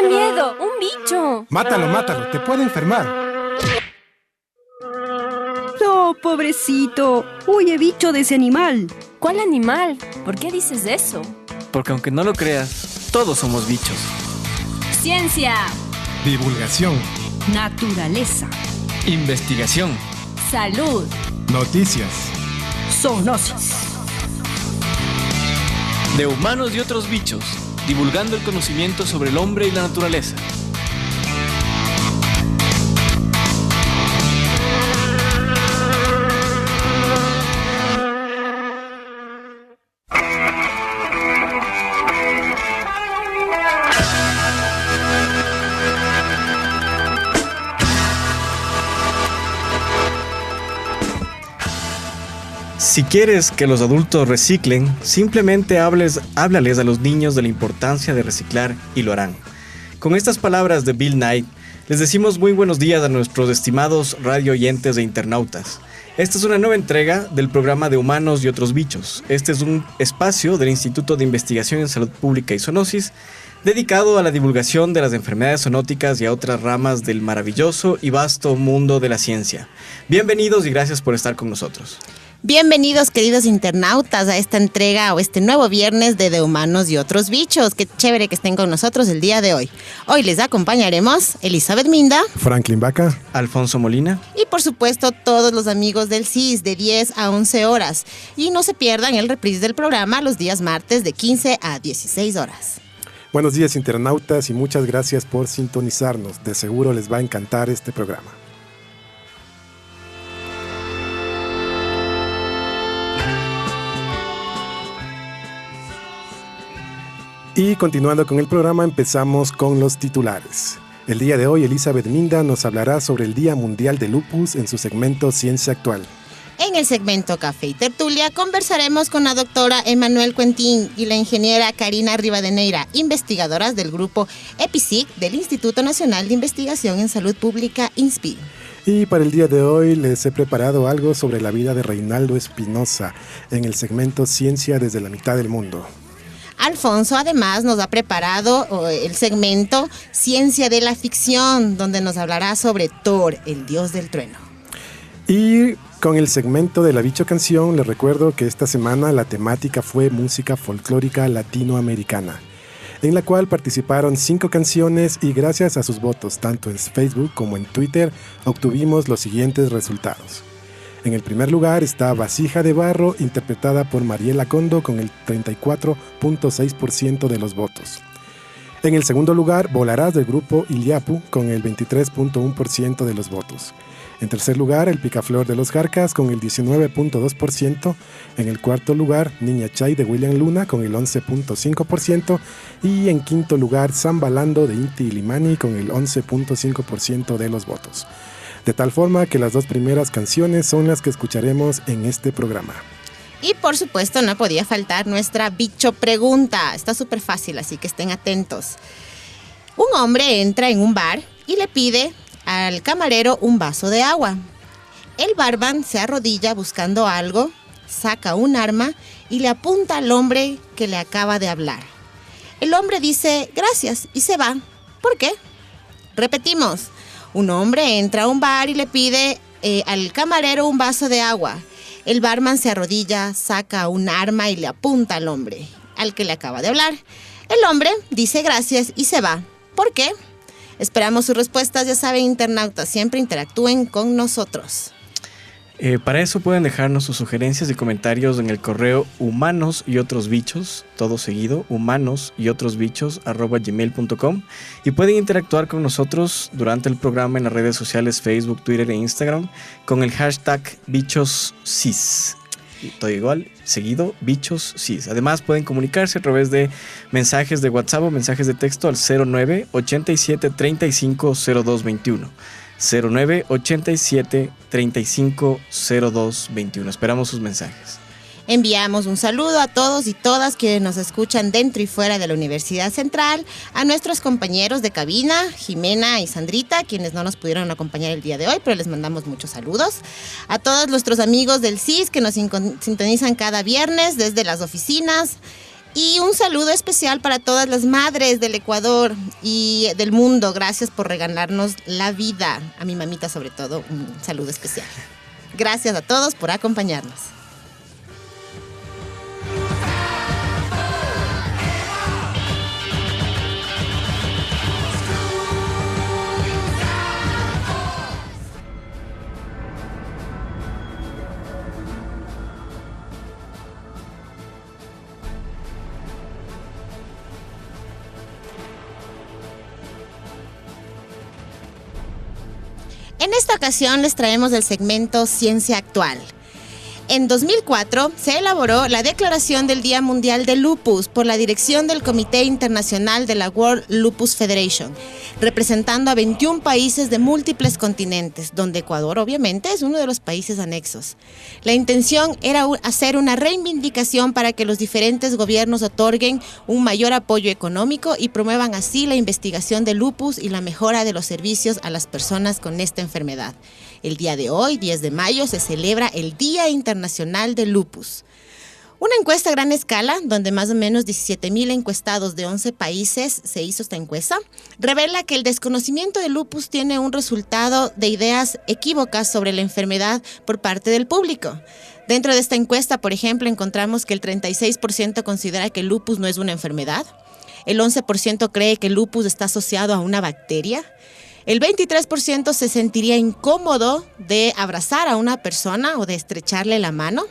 ¡Qué miedo! ¡Un bicho! Mátalo, te puede enfermar. No, pobrecito. Huye, bicho, de ese animal. ¿Cuál animal? ¿Por qué dices eso? Porque aunque no lo creas, todos somos bichos. Ciencia, Divulgación, Naturaleza. Investigación. salud, noticias. Zoonosis. De humanos y otros bichos, divulgando el conocimiento sobre el hombre y la naturaleza. Si quieres que los adultos reciclen, simplemente háblales a los niños de la importancia de reciclar y lo harán. Con estas palabras de Bill Nye, les decimos muy buenos días a nuestros estimados radio oyentes e internautas. Esta es una nueva entrega del programa de Humanos y otros bichos. Este es un espacio del Instituto de Investigación en Salud Pública y Zoonosis, dedicado a la divulgación de las enfermedades zoonóticas y a otras ramas del maravilloso y vasto mundo de la ciencia. Bienvenidos y gracias por estar con nosotros. Bienvenidos, queridos internautas, a esta entrega o este nuevo viernes de Humanos y otros bichos. Qué chévere que estén con nosotros el día de hoy. Hoy les acompañaremos Elizabeth Minda, Franklin Vaca, Alfonso Molina y por supuesto todos los amigos del CIS de 10 a 11 horas. Y no se pierdan el reprise del programa los días martes de 15 a 16 horas. Buenos días internautas y muchas gracias por sintonizarnos. De seguro les va a encantar este programa. Y continuando con el programa, empezamos con los titulares. El día de hoy, Elizabeth Minda nos hablará sobre el Día Mundial del Lupus en su segmento Ciencia Actual. En el segmento Café y Tertulia conversaremos con la doctora Emanuel Cuentín y la ingeniera Karina Rivadeneira, investigadoras del grupo EPICIC del Instituto Nacional de Investigación en Salud Pública, INSPI. Y para el día de hoy les he preparado algo sobre la vida de Reinaldo Espinosa en el segmento Ciencia desde la mitad del mundo. Alfonso además nos ha preparado el segmento Ciencia de la Ficción, donde nos hablará sobre Thor, el dios del trueno. Y con el segmento de la Bicho Canción, les recuerdo que esta semana la temática fue música folclórica latinoamericana, en la cual participaron 5 canciones y gracias a sus votos, tanto en Facebook como en Twitter, obtuvimos los siguientes resultados. En el primer lugar está Vasija de Barro, interpretada por Mariela Condo con el 34.6% de los votos. En el segundo lugar, Volarás del grupo Iliapu con el 23.1% de los votos. En tercer lugar, El Picaflor de los Jarcas con el 19.2%. En el cuarto lugar, Niña Chay de William Luna con el 11.5%. Y en quinto lugar, Zambalando de Inti Illimani con el 11.5% de los votos. De tal forma que las 2 primeras canciones son las que escucharemos en este programa. Y por supuesto no podía faltar nuestra bicho pregunta. Está súper fácil, así que estén atentos. Un hombre entra en un bar y le pide al camarero un vaso de agua. El barman se arrodilla buscando algo, saca un arma y le apunta al hombre que le acaba de hablar. El hombre dice gracias y se va. ¿Por qué? Repetimos. Un hombre entra a un bar y le pide al camarero un vaso de agua. El barman se arrodilla, saca un arma y le apunta al hombre, al que le acaba de hablar. El hombre dice gracias y se va. ¿Por qué? Esperamos sus respuestas, ya saben, internautas, siempre interactúen con nosotros. Para eso pueden dejarnos sus sugerencias y comentarios en el correo humanos y otros bichos, todo seguido, humanosotrosbichos@gmail.com, y pueden interactuar con nosotros durante el programa en las redes sociales Facebook, Twitter e Instagram con el hashtag bichoscis. Todo igual, seguido, bichoscis. Además pueden comunicarse a través de mensajes de WhatsApp o mensajes de texto al 09 87 35 0221. 09 87 35 02 21. Esperamos sus mensajes. Enviamos un saludo a todos y todas quienes nos escuchan dentro y fuera de la Universidad Central, a nuestros compañeros de cabina, Jimena y Sandrita, quienes no nos pudieron acompañar el día de hoy, pero les mandamos muchos saludos. A todos nuestros amigos del CIS que nos sintonizan cada viernes desde las oficinas. Y un saludo especial para todas las madres del Ecuador y del mundo. Gracias por regalarnos la vida. A mi mamita sobre todo, un saludo especial. Gracias a todos por acompañarnos. En esta ocasión les traemos el segmento Ciencia Actual. En 2004 se elaboró la Declaración del Día Mundial del Lupus por la dirección del Comité Internacional de la World Lupus Federation, representando a 21 países de múltiples continentes, donde Ecuador obviamente es uno de los países anexos. La intención era hacer una reivindicación para que los diferentes gobiernos otorguen un mayor apoyo económico y promuevan así la investigación del lupus y la mejora de los servicios a las personas con esta enfermedad. El día de hoy, 10 de mayo, se celebra el Día Internacional del Lupus. Una encuesta a gran escala, donde más o menos 17,000 encuestados de 11 países se hizo esta encuesta, revela que el desconocimiento del lupus tiene un resultado de ideas equívocas sobre la enfermedad por parte del público. Dentro de esta encuesta, por ejemplo, encontramos que el 36% considera que el lupus no es una enfermedad, el 11% cree que el lupus está asociado a una bacteria, el 23% se sentiría incómodo de abrazar a una persona o de estrecharle la mano.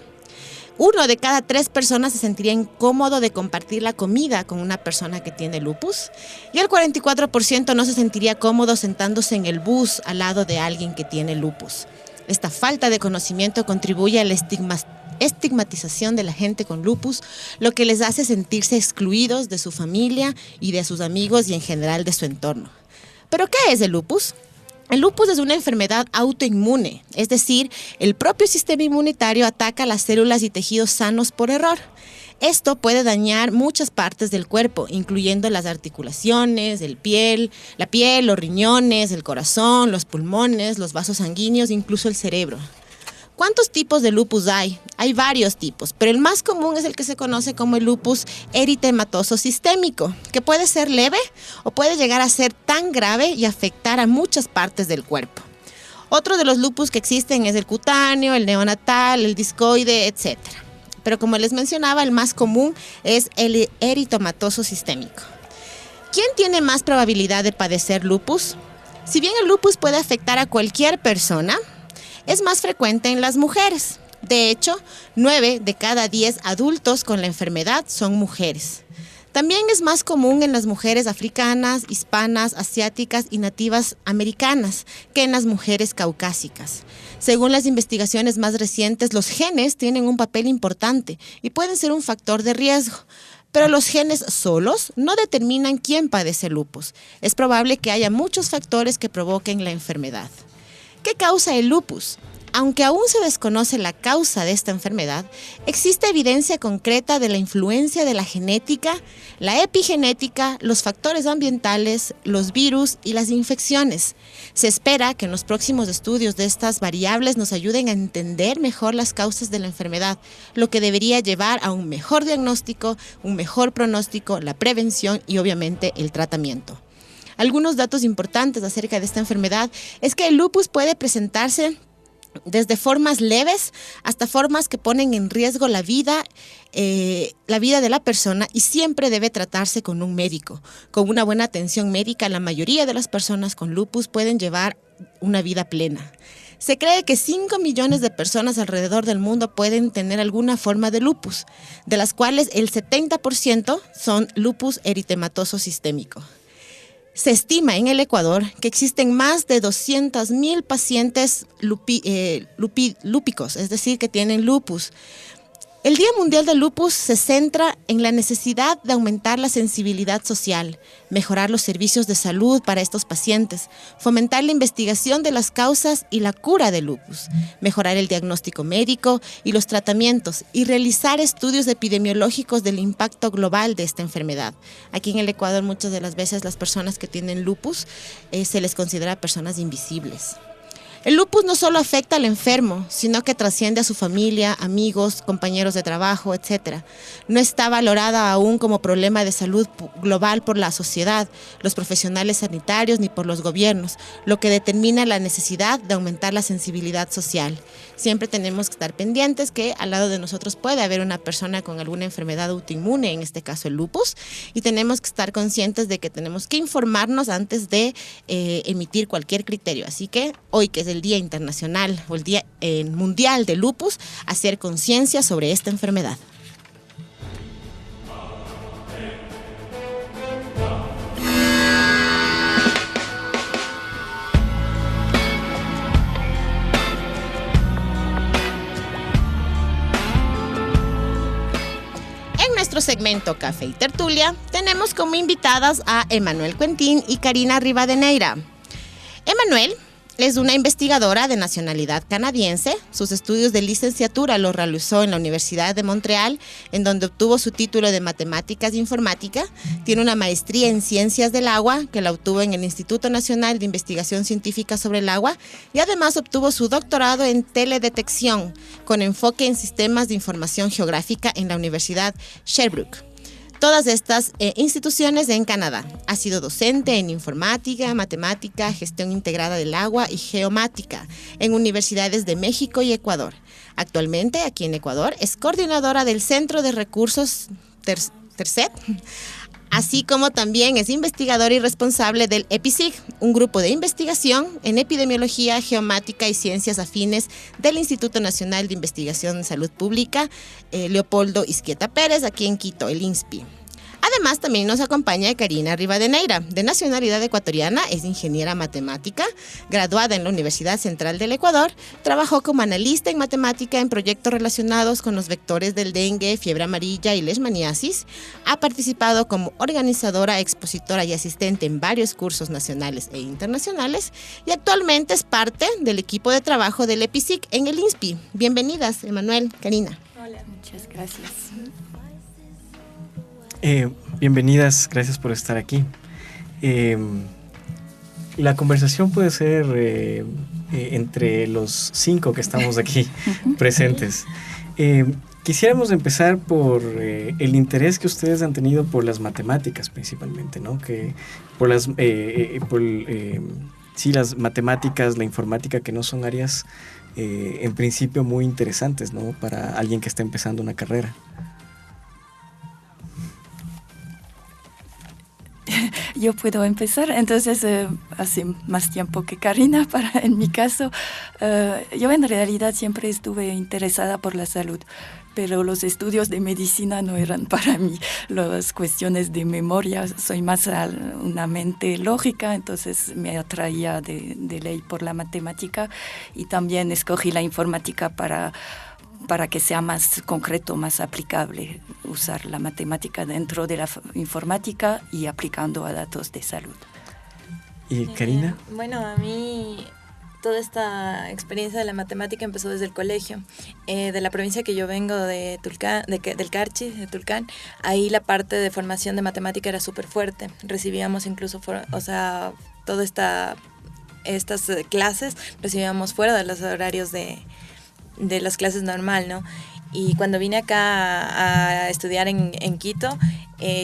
1 de cada 3 personas se sentiría incómodo de compartir la comida con una persona que tiene lupus. Y el 44% no se sentiría cómodo sentándose en el bus al lado de alguien que tiene lupus. Esta falta de conocimiento contribuye a la estigmatización de la gente con lupus, lo que les hace sentirse excluidos de su familia y de sus amigos y en general de su entorno. ¿Pero qué es el lupus? El lupus es una enfermedad autoinmune, es decir, el propio sistema inmunitario ataca las células y tejidos sanos por error. Esto puede dañar muchas partes del cuerpo, incluyendo las articulaciones, la piel, los riñones, el corazón, los pulmones, los vasos sanguíneos, incluso el cerebro. ¿Cuántos tipos de lupus hay? Hay varios tipos, pero el más común es el que se conoce como el lupus eritematoso sistémico, que puede ser leve o puede llegar a ser tan grave y afectar a muchas partes del cuerpo. Otro de los lupus que existen es el cutáneo, el neonatal, el discoide, etc. Pero como les mencionaba, el más común es el eritematoso sistémico. ¿Quién tiene más probabilidad de padecer lupus? Si bien el lupus puede afectar a cualquier persona, es más frecuente en las mujeres. De hecho, 9 de cada 10 adultos con la enfermedad son mujeres. También es más común en las mujeres africanas, hispanas, asiáticas y nativas americanas que en las mujeres caucásicas. Según las investigaciones más recientes, los genes tienen un papel importante y pueden ser un factor de riesgo. Pero los genes solos no determinan quién padece lupus. Es probable que haya muchos factores que provoquen la enfermedad. ¿Qué causa el lupus? Aunque aún se desconoce la causa de esta enfermedad, existe evidencia concreta de la influencia de la genética, la epigenética, los factores ambientales, los virus y las infecciones. Se espera que en los próximos estudios de estas variables nos ayuden a entender mejor las causas de la enfermedad, lo que debería llevar a un mejor diagnóstico, un mejor pronóstico, la prevención y obviamente el tratamiento. Algunos datos importantes acerca de esta enfermedad es que el lupus puede presentarse desde formas leves hasta formas que ponen en riesgo la vida de la persona y siempre debe tratarse con un médico. Con una buena atención médica, la mayoría de las personas con lupus pueden llevar una vida plena. Se cree que 5 millones de personas alrededor del mundo pueden tener alguna forma de lupus, de las cuales el 70% son lupus eritematoso sistémico. Se estima en el Ecuador que existen más de 200,000 pacientes lúpicos, es decir, que tienen lupus. El Día Mundial del Lupus se centra en la necesidad de aumentar la sensibilidad social, mejorar los servicios de salud para estos pacientes, fomentar la investigación de las causas y la cura del lupus, mejorar el diagnóstico médico y los tratamientos y realizar estudios epidemiológicos del impacto global de esta enfermedad. Aquí en el Ecuador muchas de las veces las personas que tienen lupus se les considera personas invisibles. El lupus no solo afecta al enfermo, sino que trasciende a su familia, amigos, compañeros de trabajo, etc. No está valorada aún como problema de salud global por la sociedad, los profesionales sanitarios ni por los gobiernos, lo que determina la necesidad de aumentar la sensibilidad social. Siempre tenemos que estar pendientes que al lado de nosotros puede haber una persona con alguna enfermedad autoinmune, en este caso el lupus, y tenemos que estar conscientes de que tenemos que informarnos antes de emitir cualquier criterio. Así que hoy, que es el Día Internacional o el Día Mundial del Lupus, hacer conciencia sobre esta enfermedad. En nuestro segmento Café y Tertulia tenemos como invitadas a Emanuel Quentín y Karina Rivadeneira. Emanuel es una investigadora de nacionalidad canadiense. Sus estudios de licenciatura los realizó en la Universidad de Montreal, en donde obtuvo su título de Matemáticas e Informática. Tiene una maestría en Ciencias del Agua, que la obtuvo en el Instituto Nacional de Investigación Científica sobre el Agua, y además obtuvo su doctorado en Teledetección, con enfoque en Sistemas de Información Geográfica en la Universidad Sherbrooke. Todas estas instituciones en Canadá. Ha sido docente en informática, matemática, gestión integrada del agua y geomática en universidades de México y Ecuador. Actualmente, aquí en Ecuador, es coordinadora del Centro de Recursos TERCET, así como también es investigadora y responsable del EPICIG, un grupo de investigación en epidemiología, geomática y ciencias afines del Instituto Nacional de Investigación en Salud Pública, Leopoldo Izquieta Pérez, aquí en Quito, el INSPI. Además, también nos acompaña Karina Rivadeneira, de nacionalidad ecuatoriana, es ingeniera matemática, graduada en la Universidad Central del Ecuador, trabajó como analista en matemática en proyectos relacionados con los vectores del dengue, fiebre amarilla y leishmaniasis. Ha participado como organizadora, expositora y asistente en varios cursos nacionales e internacionales, y actualmente es parte del equipo de trabajo del EPICIG en el INSPI. Bienvenidas, Emanuel, Karina. Hola, muchas gracias. Bienvenidas, gracias por estar aquí. La conversación puede ser entre los 5 que estamos aquí presentes. Quisiéramos empezar por el interés que ustedes han tenido por las matemáticas principalmente, ¿no? Que por las matemáticas, la informática, que no son áreas en principio muy interesantes, ¿no? Para alguien que está empezando una carrera. Yo puedo empezar. Entonces, hace más tiempo que Karina, en mi caso, yo en realidad siempre estuve interesada por la salud, pero los estudios de medicina no eran para mí. Las cuestiones de memoria, soy más una mente lógica, entonces me atraía de ley por la matemática, y también escogí la informática para que sea más concreto, más aplicable, usar la matemática dentro de la informática y aplicando a datos de salud. ¿Y Karina? Bueno, a mí toda esta experiencia de la matemática empezó desde el colegio. De la provincia que yo vengo, de Tulcán, del Carchi, de Tulcán, ahí la parte de formación de matemática era súper fuerte. Recibíamos incluso, todas estas clases recibíamos fuera de los horarios de las clases normal, ¿no? Y cuando vine acá a estudiar en Quito,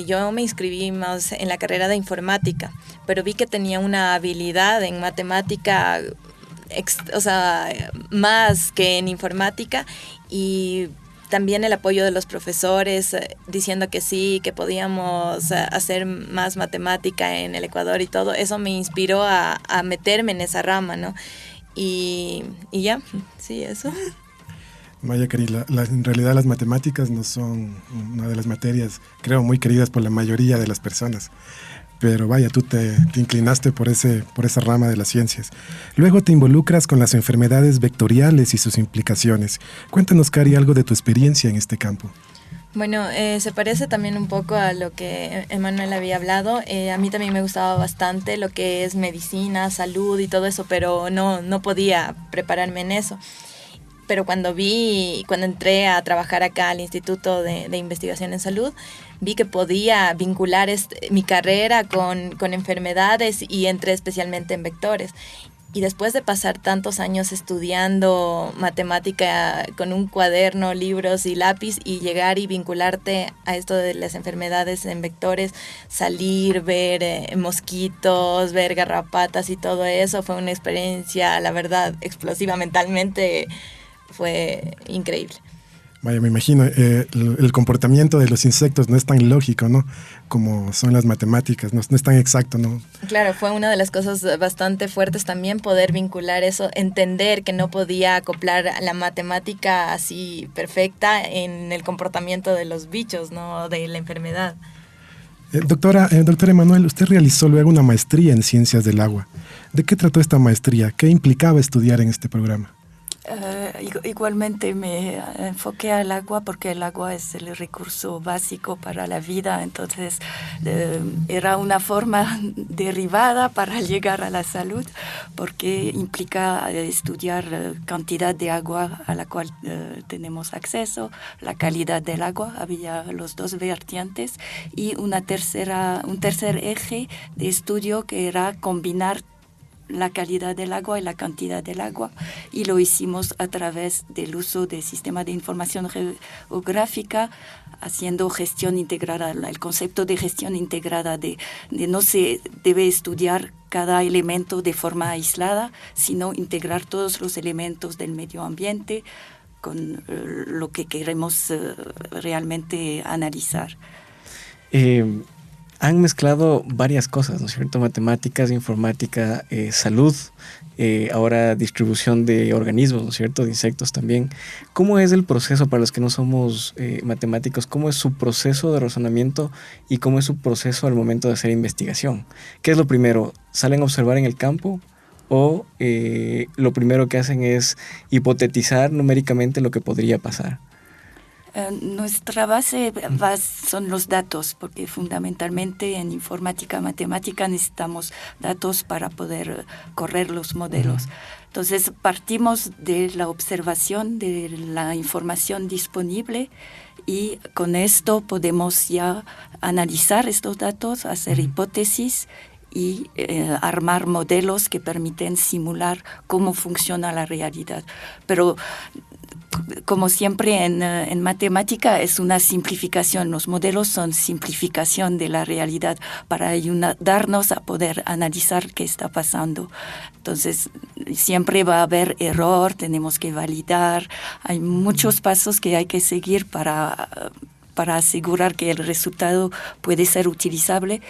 yo me inscribí más en la carrera de informática, pero vi que tenía una habilidad en matemática, más que en informática, y también el apoyo de los profesores diciendo que sí, que podíamos hacer más matemática en el Ecuador y todo, eso me inspiró a meterme en esa rama, ¿no? Y ya, sí, eso. Vaya, Karina, en realidad las matemáticas no son una de las materias, creo, muy queridas por la mayoría de las personas. Pero vaya, tú te inclinaste por esa rama de las ciencias. Luego te involucras con las enfermedades vectoriales y sus implicaciones. Cuéntanos, Cari, algo de tu experiencia en este campo. Bueno, se parece también un poco a lo que Emanuel había hablado. A mí también me gustaba bastante lo que es medicina, salud y todo eso, pero no podía prepararme en eso. Pero cuando entré a trabajar acá al Instituto de Investigación en Salud, vi que podía vincular mi carrera con enfermedades, y entré especialmente en vectores. Y después de pasar tantos años estudiando matemática con un cuaderno, libros y lápiz, y llegar y vincularte a esto de las enfermedades en vectores, salir, ver mosquitos, ver garrapatas y todo eso, fue una experiencia, la verdad, explosiva mentalmente, fue increíble. Vaya, me imagino, el comportamiento de los insectos no es tan lógico, ¿no? Como son las matemáticas, no es tan exacto, ¿no? Claro, fue una de las cosas bastante fuertes también poder vincular eso, entender que no podía acoplar la matemática así perfecta en el comportamiento de los bichos, ¿no? De la enfermedad. Doctor Emanuel, usted realizó luego una maestría en Ciencias del Agua. ¿De qué trató esta maestría? ¿Qué implicaba estudiar en este programa? Igualmente me enfoqué al agua porque el agua es el recurso básico para la vida, entonces era una forma derivada para llegar a la salud porque implica estudiar cantidad de agua a la cual tenemos acceso, la calidad del agua, había los dos vertientes y un tercer eje de estudio que era combinar la calidad del agua y la cantidad del agua, y lo hicimos a través del uso del sistema de información geográfica, haciendo gestión integrada. El concepto de gestión integrada de no se debe estudiar cada elemento de forma aislada, sino integrar todos los elementos del medio ambiente con lo que queremos realmente analizar. Han mezclado varias cosas, ¿no es cierto? Matemáticas, informática, salud, ahora distribución de organismos, ¿no es cierto? De insectos también. ¿Cómo es el proceso para los que no somos matemáticos? ¿Cómo es su proceso de razonamiento y cómo es su proceso al momento de hacer investigación? ¿Qué es lo primero? ¿Salen a observar en el campo? ¿O lo primero que hacen es hipotetizar numéricamente lo que podría pasar? Nuestra base son los datos, porque fundamentalmente en informática, matemática necesitamos datos para poder correr los modelos. Entonces partimos de la observación de la información disponible y con esto podemos ya analizar estos datos, hacer hipótesis y armar modelos que permiten simular cómo funciona la realidad. Pero como siempre en matemática es una simplificación, los modelos son simplificación de la realidad para ayudarnos a poder analizar qué está pasando. Entonces siempre va a haber error, tenemos que validar, hay muchos pasos que hay que seguir para asegurar que el resultado puede ser utilizable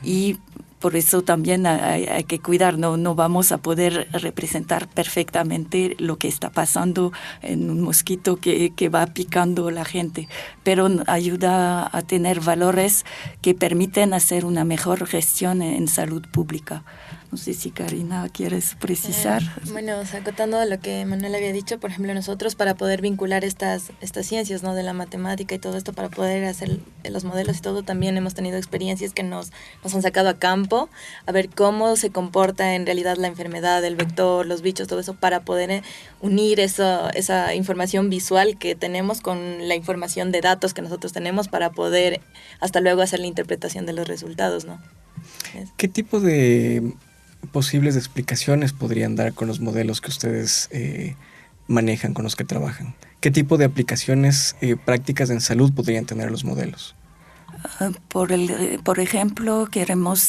y por eso también hay que cuidar, no vamos a poder representar perfectamente lo que está pasando en un mosquito que va picando a la gente, pero ayuda a tener valores que permiten hacer una mejor gestión en salud pública. No sé si Karina quieres precisar. Bueno, acotando a lo que Manuel había dicho, por ejemplo, nosotros para poder vincular estas ciencias, ¿no? De la matemática y todo esto, para poder hacer los modelos y todo, también hemos tenido experiencias que nos han sacado a campo, a ver cómo se comporta en realidad la enfermedad, el vector, los bichos, todo eso, para poder unir esa información visual que tenemos con la información de datos que nosotros tenemos para poder hasta luego hacer la interpretación de los resultados, ¿no? ¿Qué tipo de posibles explicaciones podrían dar con los modelos que ustedes manejan, con los que trabajan? ¿Qué tipo de aplicaciones prácticas en salud podrían tener los modelos? Por ejemplo, queremos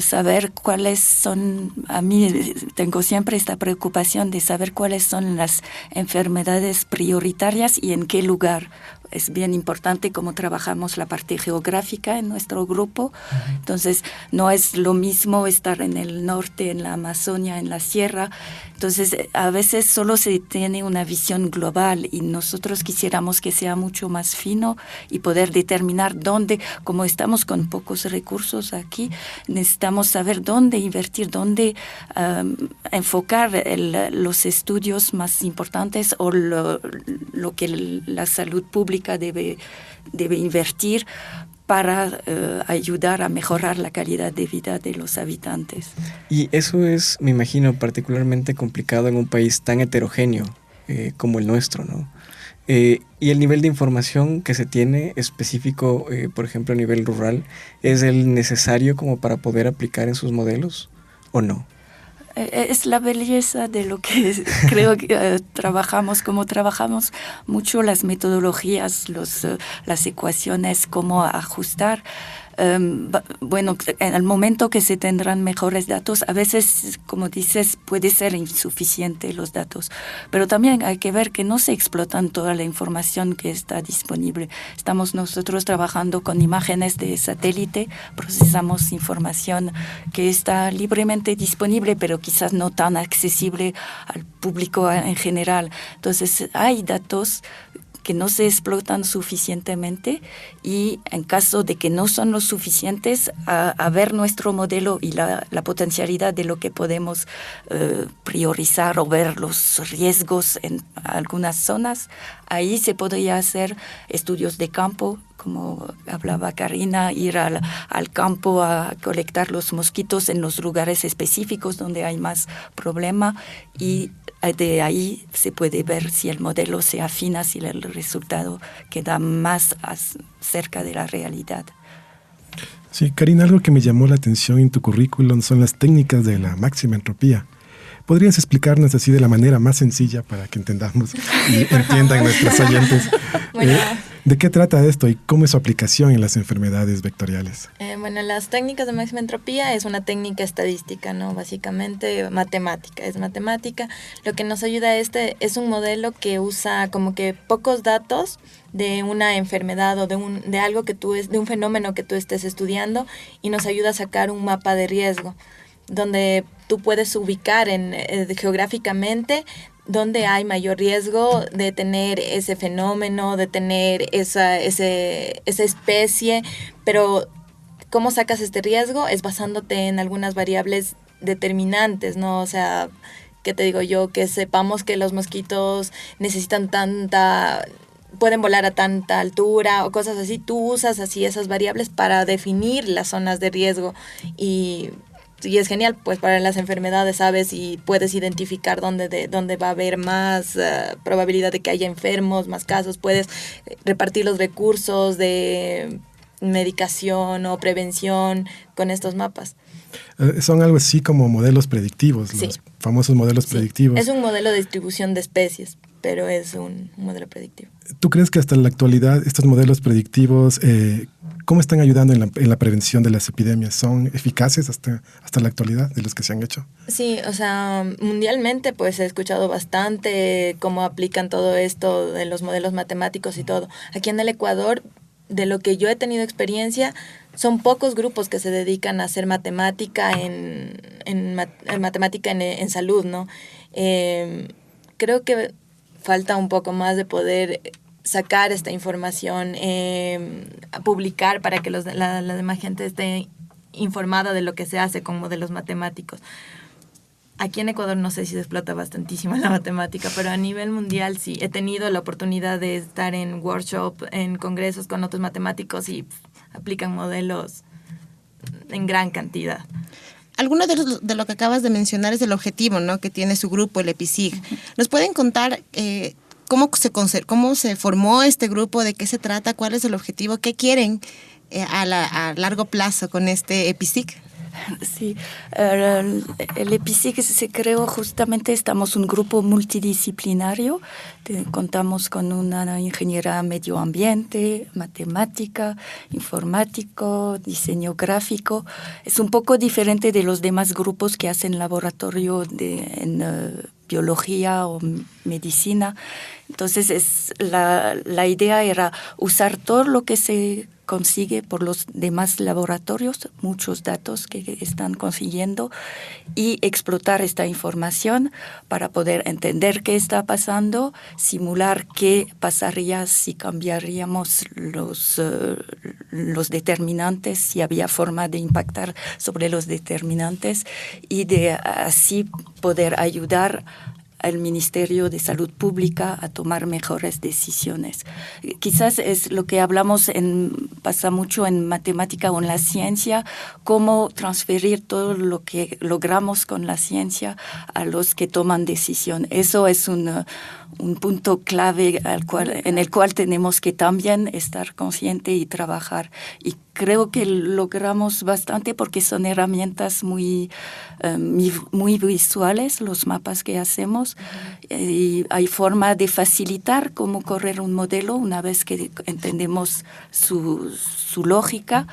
saber cuáles son, a mí tengo siempre esta preocupación de saber cuáles son las enfermedades prioritarias y en qué lugar. Es bien importante cómo trabajamos la parte geográfica en nuestro grupo. Entonces, no es lo mismo estar en el norte, en la Amazonia, en la sierra. Entonces, a veces solo se tiene una visión global y nosotros quisiéramos que sea mucho más fino y poder determinar dónde, como estamos con pocos recursos aquí, necesitamos saber dónde invertir, dónde enfocar los estudios más importantes o lo que la salud pública debe invertir para ayudar a mejorar la calidad de vida de los habitantes. Y eso es, me imagino, particularmente complicado en un país tan heterogéneo como el nuestro, ¿no? Y el nivel de información que se tiene específico, por ejemplo, a nivel rural, ¿es el necesario como para poder aplicar en sus modelos o no? Es la belleza de lo que creo que trabajamos, como trabajamos mucho las metodologías, las ecuaciones, cómo ajustar. Bueno, en el momento que se tendrán mejores datos, a veces, como dices, puede ser insuficiente los datos, pero también hay que ver que no se explotan toda la información que está disponible. Estamos nosotros trabajando con imágenes de satélite, procesamos información que está libremente disponible, pero quizás no tan accesible al público en general. Entonces, hay datos que no se explotan suficientemente y en caso de que no son lo suficientes, a ver nuestro modelo y la potencialidad de lo que podemos priorizar o ver los riesgos en algunas zonas, ahí se podría hacer estudios de campo, como hablaba Karina, ir al campo a colectar los mosquitos en los lugares específicos donde hay más problema y de ahí se puede ver si el modelo se afina, si el resultado queda más cerca de la realidad. Sí, Karina, algo que me llamó la atención en tu currículum son las técnicas de la máxima entropía. ¿Podrías explicarnos así de la manera más sencilla para que entendamos y entiendan nuestros oyentes? Bueno, ¿De qué trata esto y cómo es su aplicación en las enfermedades vectoriales? Bueno, las técnicas de máxima entropía es una técnica estadística, ¿no? Básicamente matemática, es matemática. Lo que nos ayuda es un modelo que usa como que pocos datos de una enfermedad o de algo de un fenómeno que tú estés estudiando y nos ayuda a sacar un mapa de riesgo donde tú puedes ubicar geográficamente dónde hay mayor riesgo de tener ese fenómeno, de tener esa especie, pero ¿cómo sacas este riesgo? Es basándote en algunas variables determinantes, ¿no? O sea, ¿qué te digo yo? Que sepamos que los mosquitos necesitan pueden volar a tanta altura o cosas así. Tú usas así esas variables para definir las zonas de riesgo y es genial, pues para las enfermedades, ¿sabes? Y puedes identificar dónde va a haber más probabilidad de que haya enfermos, más casos. Puedes repartir los recursos de medicación o prevención con estos mapas. Son algo así como modelos predictivos, Sí. Los famosos modelos predictivos. Es un modelo de distribución de especies, pero es un modelo predictivo. ¿Tú crees que hasta la actualidad estos modelos predictivos, cómo están ayudando en la prevención de las epidemias? ¿Son eficaces hasta la actualidad de los que se han hecho? Sí, o sea, mundialmente pues he escuchado bastante cómo aplican todo esto de los modelos matemáticos y todo. Aquí en el Ecuador, de lo que yo he tenido experiencia, son pocos grupos que se dedican a hacer matemática en salud, ¿no? Creo que falta un poco más de poder sacar esta información, a publicar para que la demás gente esté informada de lo que se hace con modelos matemáticos. Aquí en Ecuador no sé si se explota bastantísimo la matemática, pero a nivel mundial sí. He tenido la oportunidad de estar en workshops, en congresos con otros matemáticos y aplican modelos en gran cantidad. Alguno de lo que acabas de mencionar es el objetivo, ¿no?, que tiene su grupo, el EPICIG. ¿Nos pueden contar cómo se formó este grupo, de qué se trata, cuál es el objetivo, qué quieren a largo plazo con este EPICIG? Sí, el EPICIG se creó justamente, estamos un grupo multidisciplinario, contamos con una ingeniera medio ambiente, matemática, informático, diseño gráfico. Es un poco diferente de los demás grupos que hacen laboratorio en biología o medicina. Entonces la idea era usar todo lo que se consigue por los demás laboratorios, muchos datos que están consiguiendo, y explotar esta información para poder entender qué está pasando, simular qué pasaría si cambiaríamos los determinantes, si había forma de impactar sobre los determinantes, y de así poder ayudar al Ministerio de Salud Pública a tomar mejores decisiones. Quizás es lo que hablamos, pasa mucho en matemática o en la ciencia, cómo transferir todo lo que logramos con la ciencia a los que toman decisión. Eso es un punto clave en el cual tenemos que también estar consciente y trabajar. Y creo que logramos bastante porque son herramientas muy visuales, los mapas que hacemos. Y hay forma de facilitar cómo correr un modelo una vez que entendemos su lógica.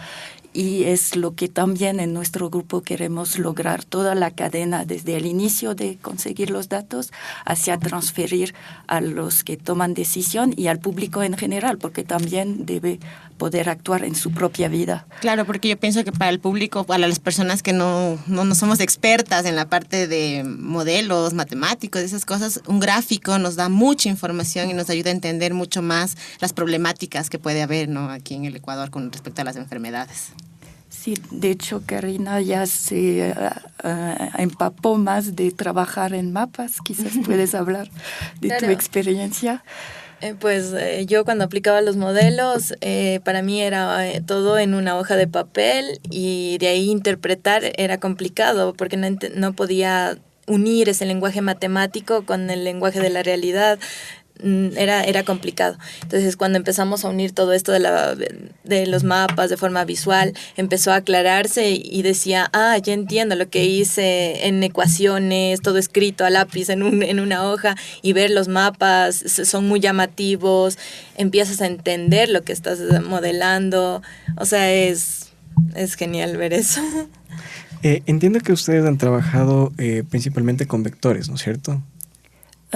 Y es lo que también en nuestro grupo queremos lograr, toda la cadena desde el inicio de conseguir los datos hacia transferir a los que toman decisión y al público en general, porque también debe poder actuar en su propia vida. Claro, porque yo pienso que para el público, para las personas que no somos expertas en la parte de modelos, matemáticos, esas cosas, un gráfico nos da mucha información y nos ayuda a entender mucho más las problemáticas que puede haber, ¿no?, aquí en el Ecuador con respecto a las enfermedades. Sí, de hecho, Karina ya se empapó más de trabajar en mapas. Quizás puedes hablar de tu experiencia. Yo cuando aplicaba los modelos, para mí era todo en una hoja de papel y de ahí interpretar era complicado porque no podía unir ese lenguaje matemático con el lenguaje de la realidad. Era complicado. Entonces, cuando empezamos a unir todo esto de los mapas de forma visual, empezó a aclararse y decía, ya entiendo lo que hice en ecuaciones, todo escrito a lápiz en una hoja, y ver los mapas son muy llamativos, empiezas a entender lo que estás modelando. O sea, es genial ver eso. Entiendo que ustedes han trabajado principalmente con vectores, ¿no es cierto?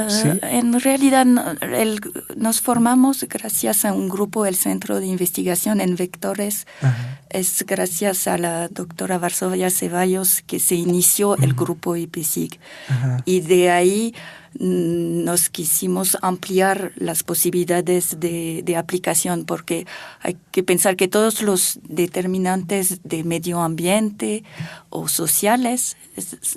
¿Sí? En realidad nos formamos gracias a un grupo, el Centro de Investigación en Vectores. Ajá. Es gracias a la doctora Varsovia Ceballos que se inició el grupo IPSIC. Ajá. Y de ahí nos quisimos ampliar las posibilidades de aplicación, porque hay que pensar que todos los determinantes de medio ambiente o sociales,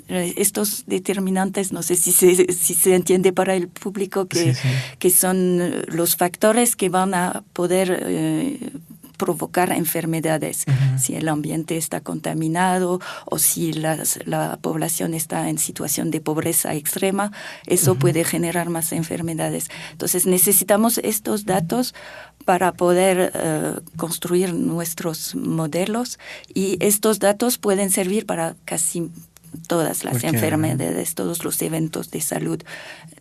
estos determinantes, no sé si se entiende para el público, que son los factores que van a poder provocar enfermedades. Uh-huh. Si el ambiente está contaminado o si la población está en situación de pobreza extrema, eso uh-huh. puede generar más enfermedades. Entonces necesitamos estos datos para poder construir nuestros modelos, y estos datos pueden servir para casi todas las enfermedades, todos los eventos de salud,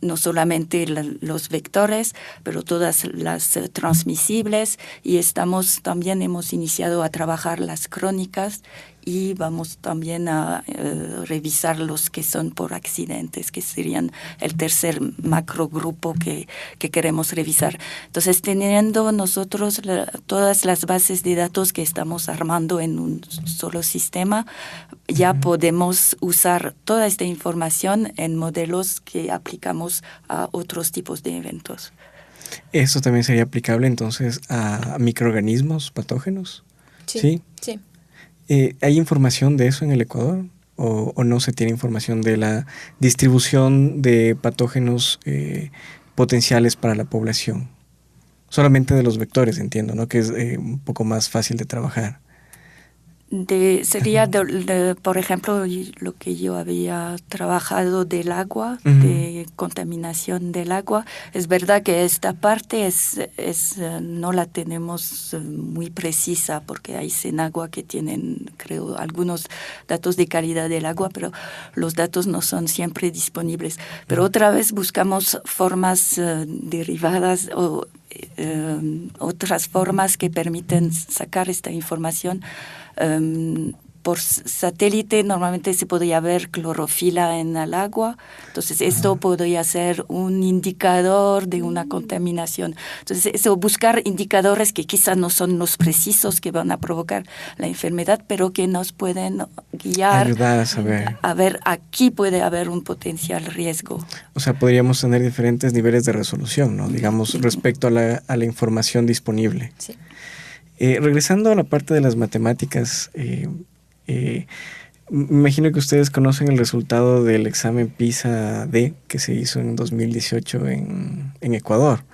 no solamente los vectores, pero todas las transmisibles, y también hemos iniciado a trabajar las crónicas, y vamos también a revisar los que son por accidentes, que serían el tercer macrogrupo que queremos revisar. Entonces, teniendo nosotros todas las bases de datos que estamos armando en un solo sistema, ya podemos usar toda esta información en modelos que aplicamos a otros tipos de eventos. ¿Eso también sería aplicable entonces a microorganismos patógenos? Sí. ¿Hay información de eso en el Ecuador? ¿O no se tiene información de la distribución de patógenos potenciales para la población? Solamente de los vectores, entiendo, ¿no? Que es un poco más fácil de trabajar. Sería, por ejemplo, lo que yo había trabajado del agua, uh-huh. de contaminación del agua. Es verdad que esta parte no la tenemos muy precisa, porque hay Senagua que tienen, creo, algunos datos de calidad del agua, pero los datos no son siempre disponibles. Pero otra vez buscamos formas derivadas o otras formas que permiten sacar esta información. Por satélite normalmente se podría ver clorofila en el agua, entonces esto podría ser un indicador de una contaminación. Entonces buscar indicadores que quizás no son los precisos que van a provocar la enfermedad, pero que nos pueden guiar, ayudar a saber. A ver, aquí puede haber un potencial riesgo. O sea, podríamos tener diferentes niveles de resolución, ¿no? Digamos, respecto a la información disponible. Sí. Regresando a la parte de las matemáticas, Me imagino que ustedes conocen el resultado del examen PISA-D que se hizo en 2018 en Ecuador.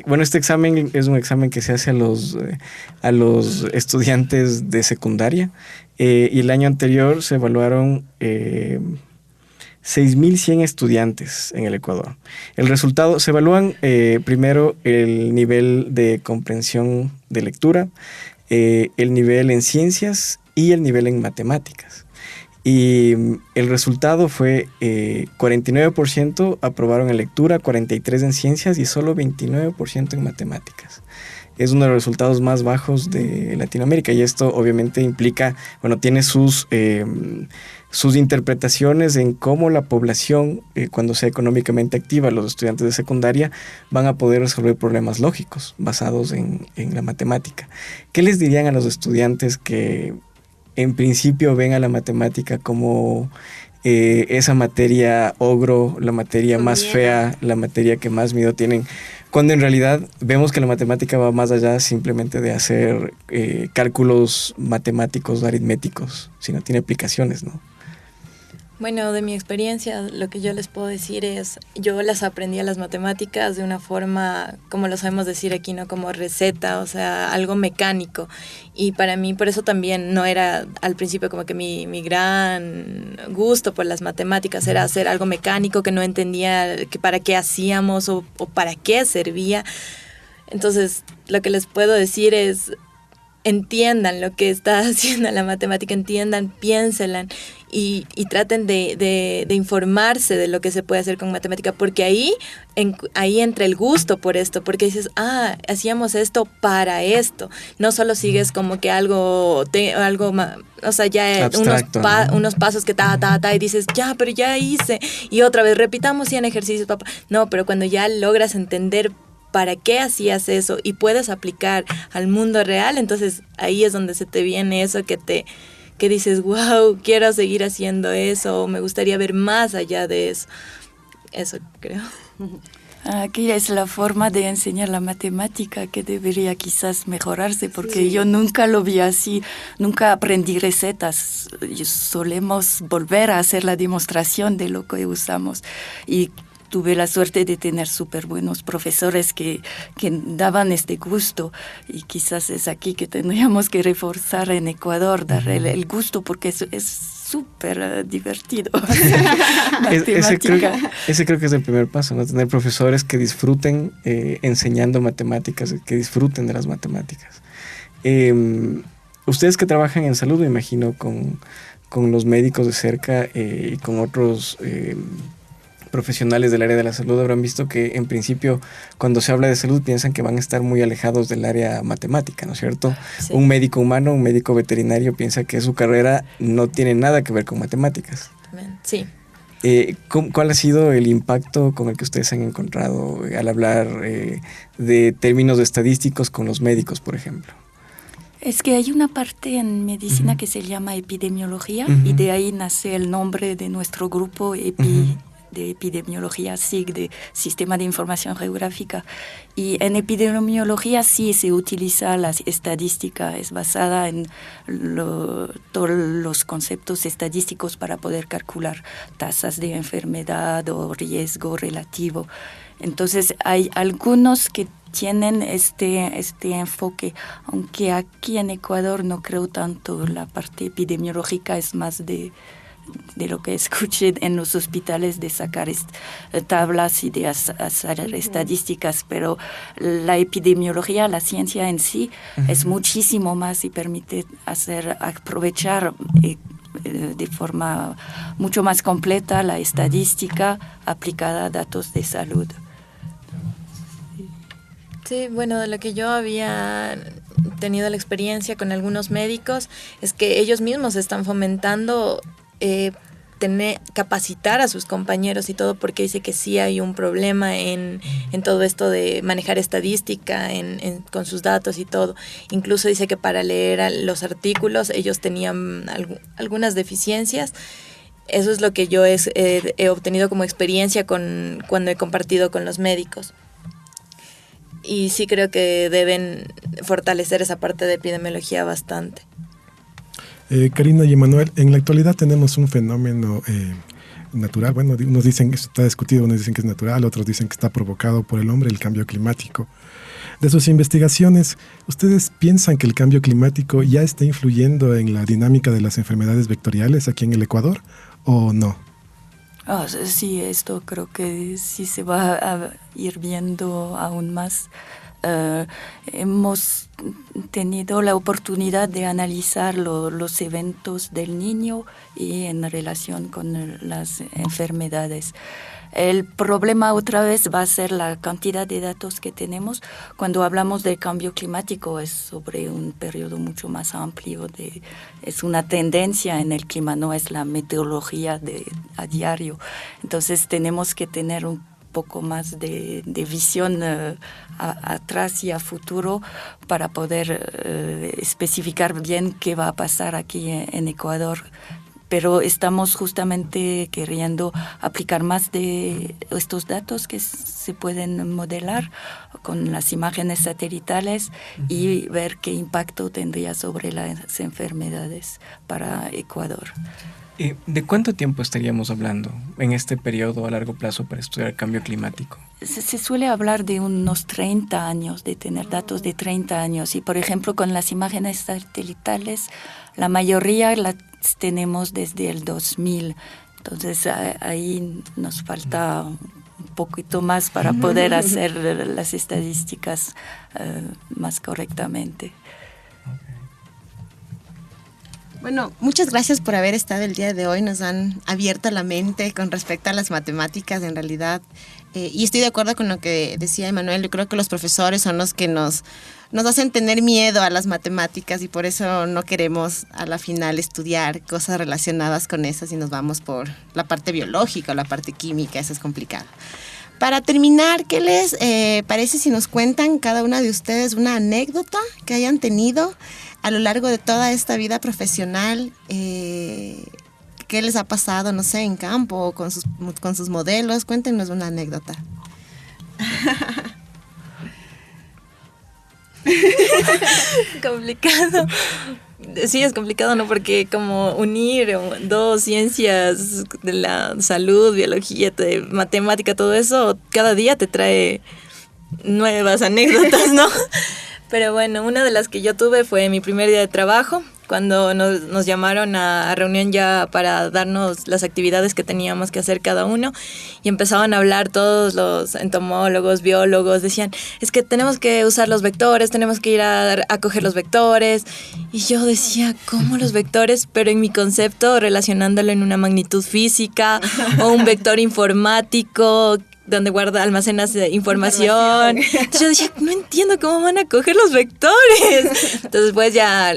Bueno, este examen es un examen que se hace a los estudiantes de secundaria, y el año anterior se evaluaron 6.100 estudiantes en el Ecuador. El resultado, se evalúan primero el nivel de comprensión de lectura, el nivel en ciencias y el nivel en matemáticas. Y el resultado fue 49% aprobaron en lectura, 43% en ciencias y solo 29% en matemáticas. Es uno de los resultados más bajos de Latinoamérica, y esto obviamente implica, bueno, tiene sus interpretaciones en cómo la población, cuando sea económicamente activa, los estudiantes de secundaria, van a poder resolver problemas lógicos basados en la matemática. ¿Qué les dirían a los estudiantes que en principio ven a la matemática como esa materia ogro, la materia más fea, la materia que más miedo tienen, cuando en realidad vemos que la matemática va más allá simplemente de hacer cálculos matemáticos, aritméticos, sino tiene aplicaciones, ¿no? Bueno, de mi experiencia, lo que yo les puedo decir es, yo las aprendí a las matemáticas de una forma, como lo sabemos decir aquí, ¿no? Como receta, o sea, algo mecánico. Y para mí, por eso también no era al principio como que mi gran gusto por las matemáticas, era hacer algo mecánico que no entendía que para qué hacíamos o para qué servía. Entonces, lo que les puedo decir es, entiendan lo que está haciendo la matemática, entiendan, piénsenla y traten de informarse de lo que se puede hacer con matemática, porque ahí entra el gusto por esto, porque dices, hacíamos esto para esto, no solo sigues como que algo o sea, ya abstracto, unos pasos que y dices, pero ya hice, y otra vez repitamos 100 ejercicios, papá. No, pero cuando ya logras entender para qué hacías eso y puedes aplicar al mundo real, entonces ahí es donde se te viene eso que dices, wow, quiero seguir haciendo eso, o me gustaría ver más allá de eso. Eso creo. Aquí es la forma de enseñar la matemática que debería quizás mejorarse, porque yo nunca lo vi así, nunca aprendí recetas. Solemos volver a hacer la demostración de lo que usamos, y tuve la suerte de tener súper buenos profesores que daban este gusto, y quizás es aquí que tendríamos que reforzar en Ecuador, dar el gusto, porque es súper divertido. Ese creo que es el primer paso, ¿no? Tener profesores que disfruten enseñando matemáticas, que disfruten de las matemáticas. Ustedes que trabajan en salud, me imagino, con los médicos de cerca y con otros profesionales del área de la salud, habrán visto que en principio cuando se habla de salud piensan que van a estar muy alejados del área matemática, ¿no es cierto? Sí. Un médico humano, un médico veterinario piensa que su carrera no tiene nada que ver con matemáticas. Sí. ¿Cuál ha sido el impacto con el que ustedes han encontrado al hablar de términos estadísticos con los médicos, por ejemplo? Es que hay una parte en medicina que se llama epidemiología, y de ahí nace el nombre de nuestro grupo, de epidemiología, SIG, de Sistema de Información Geográfica. Y en epidemiología sí se utiliza la estadística, es basada en todos los conceptos estadísticos para poder calcular tasas de enfermedad o riesgo relativo. Entonces hay algunos que tienen este enfoque, aunque aquí en Ecuador no creo tanto. La parte epidemiológica es más de lo que escuché en los hospitales, de sacar tablas y de hacer estadísticas, pero la epidemiología, la ciencia en sí, es muchísimo más y permite aprovechar de forma mucho más completa la estadística aplicada a datos de salud. Sí, bueno, de lo que yo había tenido la experiencia con algunos médicos es que ellos mismos están fomentando capacitar a sus compañeros y todo, porque dice que sí hay un problema en todo esto de manejar estadística con sus datos y todo. Incluso dice que para leer los artículos ellos tenían algunas deficiencias. Eso es lo que yo he obtenido como experiencia cuando he compartido con los médicos. Y sí creo que deben fortalecer esa parte de epidemiología bastante. Karina y Emanuel, en la actualidad tenemos un fenómeno natural. Bueno, unos dicen que está discutido, unos dicen que es natural, otros dicen que está provocado por el hombre, el cambio climático. De sus investigaciones, ¿ustedes piensan que el cambio climático ya está influyendo en la dinámica de las enfermedades vectoriales aquí en el Ecuador o no? Sí, esto creo que sí se va a ir viendo aún más. Hemos tenido la oportunidad de analizar los eventos del niño y en relación con las enfermedades. El problema otra vez va a ser la cantidad de datos que tenemos. Cuando hablamos del cambio climático es sobre un periodo mucho más amplio, es una tendencia en el clima, no es la meteorología a diario. Entonces tenemos que tener un poco más de visión atrás y a futuro para poder especificar bien qué va a pasar aquí en Ecuador. Pero estamos justamente queriendo aplicar más de estos datos que se pueden modelar con las imágenes satelitales y ver qué impacto tendría sobre las enfermedades para Ecuador. ¿De cuánto tiempo estaríamos hablando en este periodo a largo plazo para estudiar el cambio climático? Se suele hablar de unos 30 años, de tener datos de 30 años. Y, por ejemplo, con las imágenes satelitales, la mayoría las tenemos desde el 2000. Entonces, ahí nos falta un poquito más para poder hacer las estadísticas más correctamente. Bueno, muchas gracias por haber estado el día de hoy. Nos han abierto la mente con respecto a las matemáticas, en realidad. Y estoy de acuerdo con lo que decía Emanuel. Yo creo que los profesores son los que nos hacen tener miedo a las matemáticas y por eso no queremos a la final estudiar cosas relacionadas con esas y nos vamos por la parte biológica o la parte química. Eso es complicado. Para terminar, ¿qué les parece si nos cuentan cada una de ustedes una anécdota que hayan tenido a lo largo de toda esta vida profesional? ¿Qué les ha pasado, no sé, en campo o con sus modelos? Cuéntenos una anécdota. Complicado. Sí, es complicado, ¿no? Porque como unir dos ciencias de la salud, biología, matemática, todo eso, cada día te trae nuevas anécdotas, ¿no? Pero bueno, una de las que yo tuve fue mi primer día de trabajo, cuando nos llamaron a reunión ya para darnos las actividades que teníamos que hacer cada uno y empezaban a hablar todos los entomólogos, biólogos, decían, es que tenemos que usar los vectores, tenemos que ir a coger los vectores. Y yo decía, ¿cómo los vectores? Pero en mi concepto, relacionándolo en una magnitud física o un vector informático donde almacenas información. Entonces yo decía, no entiendo cómo van a coger los vectores. Entonces pues ya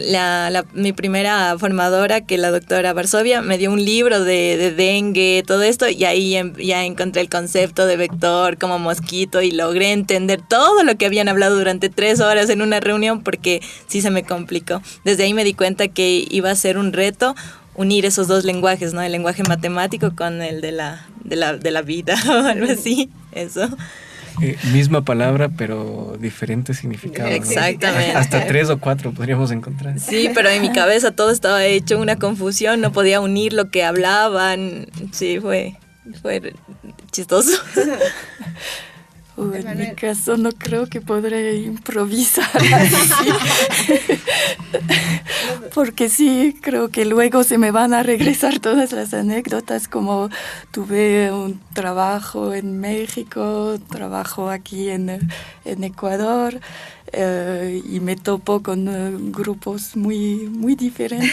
mi primera formadora, que la doctora Varsovia, me dio un libro de dengue, todo esto, y ahí ya encontré el concepto de vector como mosquito y logré entender todo lo que habían hablado durante 3 horas en una reunión, porque sí se me complicó. Desde ahí me di cuenta que iba a ser un reto unir esos dos lenguajes, ¿no? El lenguaje matemático con el de la vida o algo así, eso. Misma palabra, pero diferente significado, ¿no? Exactamente. Hasta 3 o 4 podríamos encontrar. Sí, pero en mi cabeza todo estaba hecho una confusión, no podía unir lo que hablaban. Sí, fue chistoso. En mi caso no creo que podré improvisar así. Porque sí, creo que luego se me van a regresar todas las anécdotas, como tuve un trabajo en México, trabajo aquí en Ecuador, y me topo con grupos muy diferentes.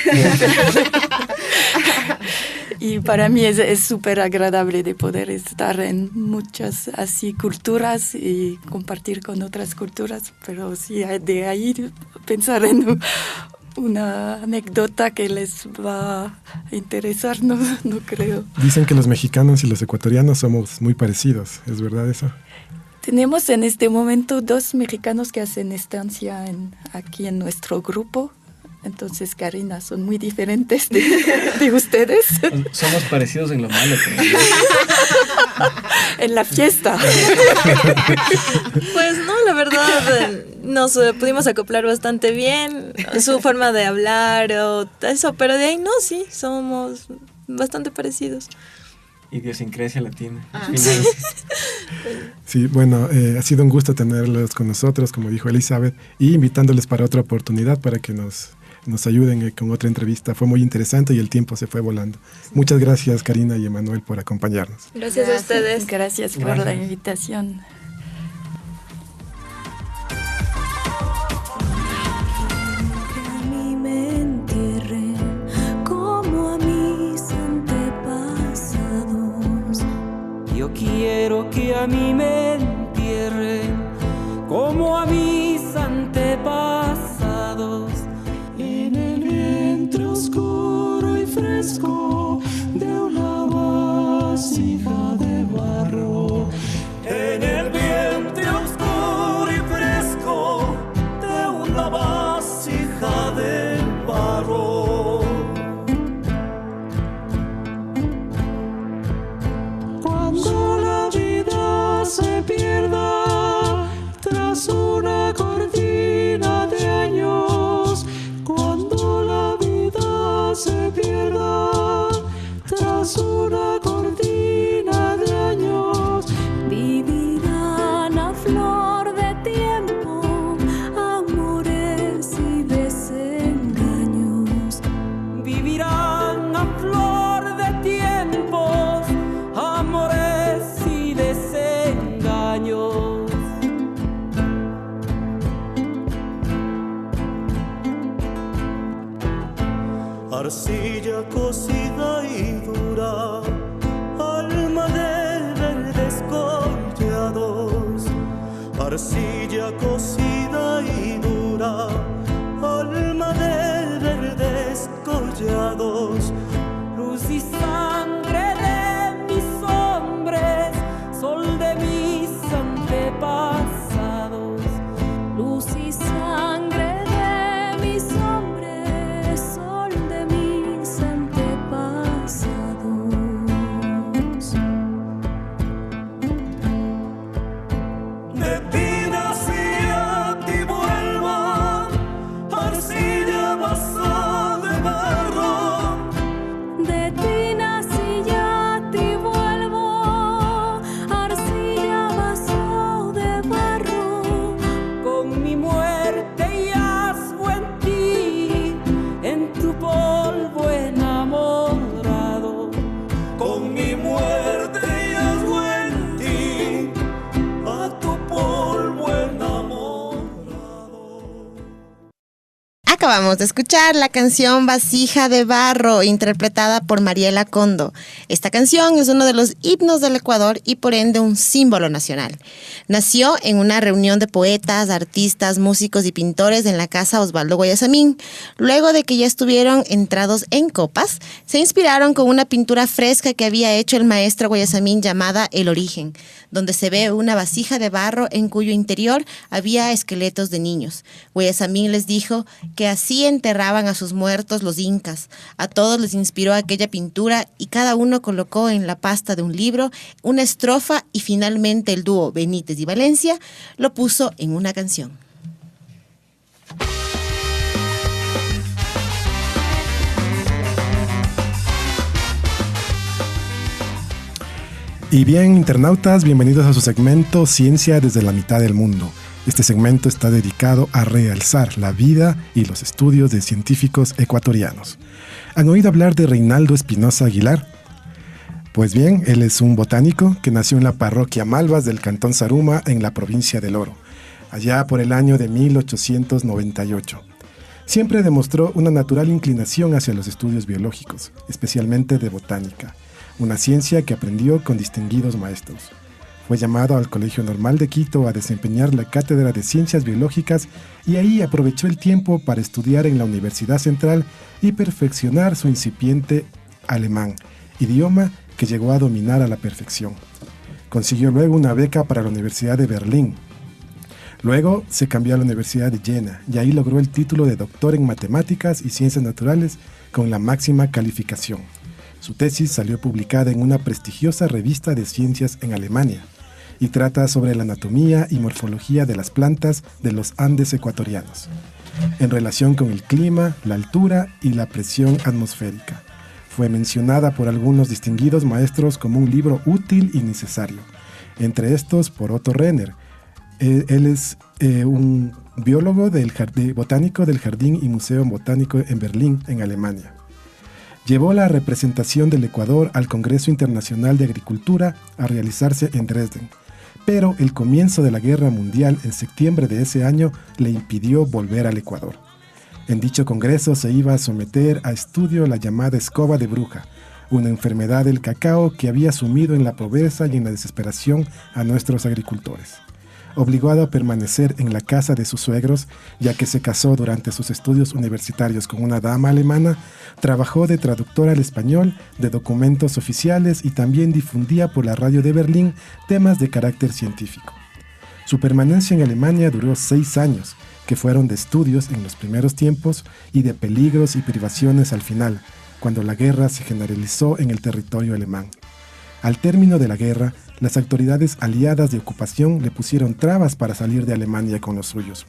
Y para mí es súper agradable de poder estar en muchas así culturas y compartir con otras culturas, pero sí, de ahí pensar en una anécdota que les va a interesar, no creo. Dicen que los mexicanos y los ecuatorianos somos muy parecidos, ¿es verdad eso? Tenemos en este momento 2 mexicanos que hacen estancia aquí en nuestro grupo. Entonces, Karina, son muy diferentes de ustedes. Somos parecidos en lo malo. En la fiesta. Pues no, la verdad, nos pudimos acoplar bastante bien, su forma de hablar o eso, pero de ahí no, sí, somos bastante parecidos. Idiosincrasia latina. Sí, bueno, ha sido un gusto tenerlos con nosotros, como dijo Elizabeth, y invitándoles para otra oportunidad para que nos ayuden con otra entrevista. Fue muy interesante y el tiempo se fue volando. Muchas gracias, Karina y Emanuel, por acompañarnos. Gracias a ustedes. Gracias por la invitación. Yo quiero que a mí me entierren como a mis antepasados, en el vientre oscuro y fresco de una vasija de barro, en el vientre oscuro y fresco de una vasija de barro. Cuando la vida se pierda tras una cortina de años, cuando la vida se pierda tras una cortina de años, vivirán a flor de tiempo amores y desengaños. Vivirán a flor de tiempos amores y desengaños. Arcilla cocida y dura, alma de verdes collados. Arcilla cocida y dura, alma de verdes collados. Luz y sangre de mis hombres, sol de mis antepasados. Luz y sangre de mis hombres, sol de mis antepasados. De ti nací, a ti vuelvo, arcilla masa de barro. De ti nací, a ti vuelvo, arcilla vaso de barro. Con mi muerte yazgo en ti, en tu polvo enamorado. Con mi muerte yazgo en ti, a tu polvo enamorado. Acabamos de escuchar la canción Vasija de Barro, interpretada por Mariela Condo. Esta canción es uno de los himnos del Ecuador y por ende un símbolo nacional. Nació en una reunión de poetas, artistas, músicos y pintores en la casa Osvaldo Guayasamín. Luego de que ya estuvieron entrados en copas, se inspiraron con una pintura fresca que había hecho el maestro Guayasamín llamada El Origen, donde se ve una vasija de barro en cuyo interior había esqueletos de niños. Guayasamín les dijo que así enterraban a sus muertos los incas. A todos les inspiró aquella pintura y cada uno colocó en la pasta de un libro una estrofa y finalmente el dúo Benítez y Valencia lo puso en una canción. Y bien, internautas, bienvenidos a su segmento Ciencia desde la mitad del mundo. Este segmento está dedicado a realzar la vida y los estudios de científicos ecuatorianos. ¿Han oído hablar de Reinaldo Espinosa Aguilar? Pues bien, él es un botánico que nació en la parroquia Malvas del cantón Zaruma, en la provincia del Oro, allá por el año de 1898. Siempre demostró una natural inclinación hacia los estudios biológicos, especialmente de botánica, una ciencia que aprendió con distinguidos maestros. Fue llamado al Colegio Normal de Quito a desempeñar la cátedra de Ciencias Biológicas y ahí aprovechó el tiempo para estudiar en la Universidad Central y perfeccionar su incipiente alemán, idioma que llegó a dominar a la perfección. Consiguió luego una beca para la Universidad de Berlín. Luego se cambió a la Universidad de Jena y ahí logró el título de doctor en Matemáticas y Ciencias Naturales con la máxima calificación. Su tesis salió publicada en una prestigiosa revista de ciencias en Alemania. y trata sobre la anatomía y morfología de las plantas de los Andes ecuatorianos, en relación con el clima, la altura y la presión atmosférica. Fue mencionada por algunos distinguidos maestros como un libro útil y necesario, entre estos por Otto Renner. Él es un biólogo botánico del Jardín y Museo Botánico en Berlín, en Alemania. Llevó la representación del Ecuador al Congreso Internacional de Agricultura a realizarse en Dresden, pero el comienzo de la Guerra Mundial en septiembre de ese año le impidió volver al Ecuador. En dicho congreso se iba a someter a estudio la llamada escoba de bruja, una enfermedad del cacao que había sumido en la pobreza y en la desesperación a nuestros agricultores. Obligado a permanecer en la casa de sus suegros, ya que se casó durante sus estudios universitarios con una dama alemana, trabajó de traductor al español de documentos oficiales y también difundía por la radio de Berlín temas de carácter científico. Su permanencia en Alemania duró 6 años, que fueron de estudios en los primeros tiempos y de peligros y privaciones al final, cuando la guerra se generalizó en el territorio alemán. Al término de la guerra, las autoridades aliadas de ocupación le pusieron trabas para salir de Alemania con los suyos.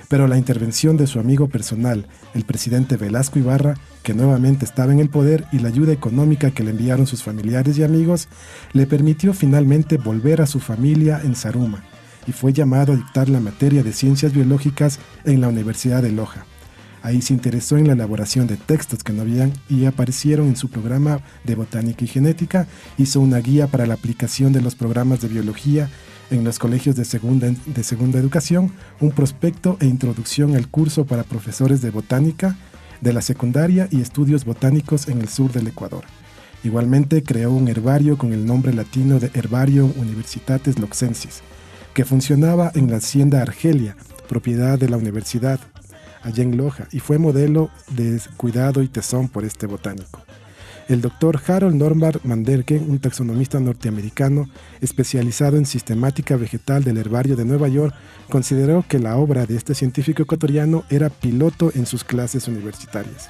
Pero la intervención de su amigo personal, el presidente Velasco Ibarra, que nuevamente estaba en el poder, y la ayuda económica que le enviaron sus familiares y amigos, le permitió finalmente volver a su familia en Zaruma, y fue llamado a dictar la materia de ciencias biológicas en la Universidad de Loja. Ahí se interesó en la elaboración de textos que no habían y aparecieron en su programa de botánica y genética. Hizo una guía para la aplicación de los programas de biología en los colegios de segunda educación, un prospecto e introducción al curso para profesores de botánica de la secundaria y estudios botánicos en el sur del Ecuador. Igualmente creó un herbario con el nombre latino de Herbarium Universitatis Loxensis, que funcionaba en la hacienda Argelia, propiedad de la universidad, allá en Loja, y fue modelo de cuidado y tesón por este botánico. El doctor Harold Norman Manderken, un taxonomista norteamericano especializado en sistemática vegetal del herbario de Nueva York, consideró que la obra de este científico ecuatoriano era piloto en sus clases universitarias.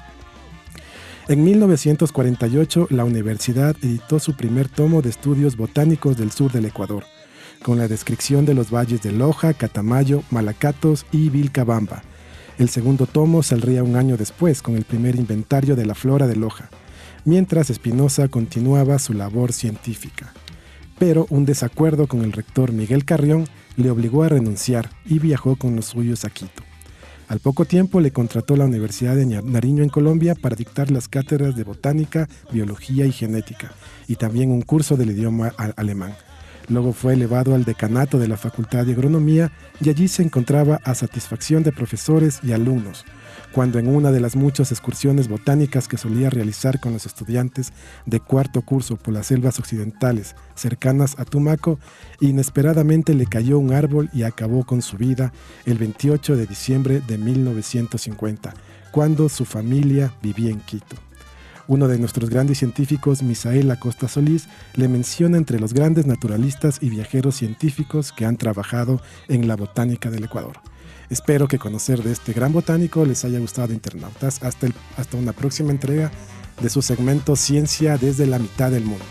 En 1948, la universidad editó su primer tomo de estudios botánicos del sur del Ecuador, con la descripción de los valles de Loja, Catamayo, Malacatos y Vilcabamba. El segundo tomo saldría un año después, con el primer inventario de la flora de Loja, mientras Espinosa continuaba su labor científica. Pero un desacuerdo con el rector Miguel Carrión le obligó a renunciar y viajó con los suyos a Quito. Al poco tiempo le contrató la Universidad de Nariño en Colombia para dictar las cátedras de botánica, biología y genética, y también un curso del idioma alemán. Luego fue elevado al decanato de la Facultad de Agronomía y allí se encontraba a satisfacción de profesores y alumnos, cuando en una de las muchas excursiones botánicas que solía realizar con los estudiantes de cuarto curso por las selvas occidentales cercanas a Tumaco, inesperadamente le cayó un árbol y acabó con su vida el 28 de diciembre de 1950, cuando su familia vivía en Quito. Uno de nuestros grandes científicos, Misael Acosta Solís, le menciona entre los grandes naturalistas y viajeros científicos que han trabajado en la botánica del Ecuador. Espero que conocer de este gran botánico les haya gustado, internautas. Hasta una próxima entrega de su segmento Ciencia desde la mitad del mundo.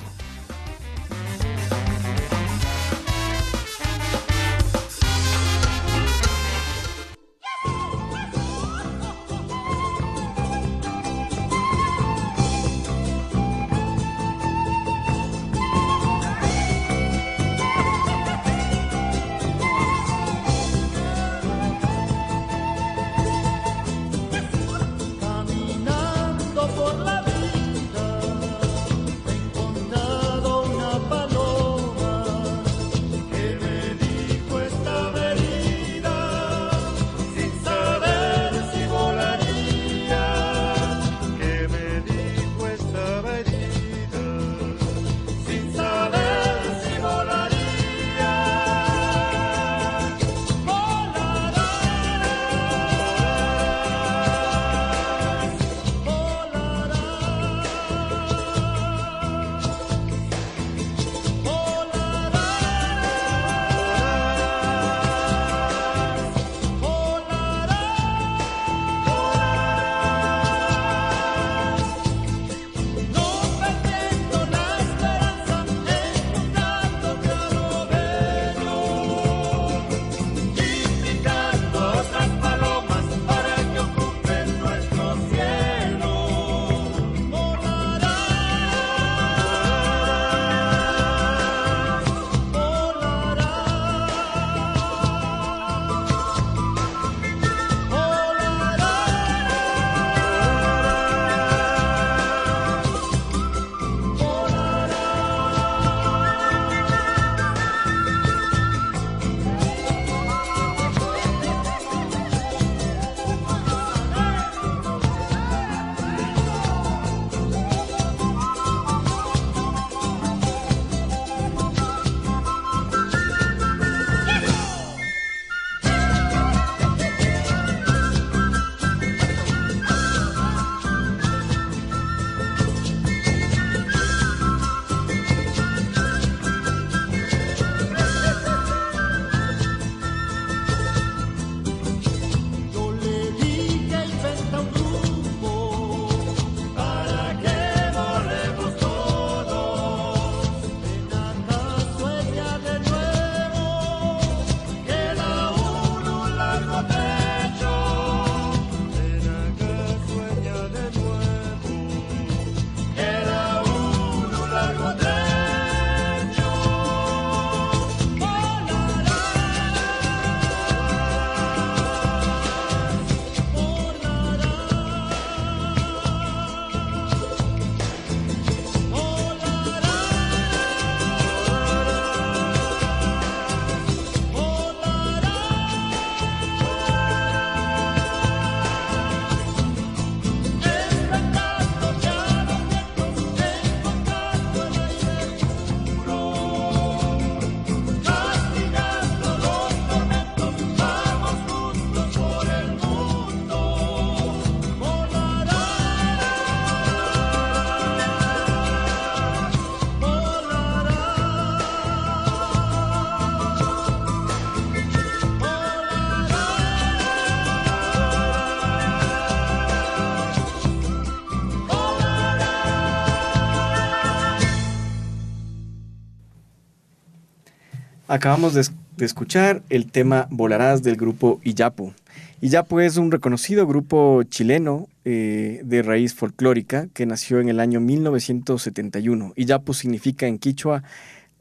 Acabamos de escuchar el tema Volarás del grupo Iyapu. Iyapu es un reconocido grupo chileno de raíz folclórica que nació en el año 1971. Iyapu significa en quichua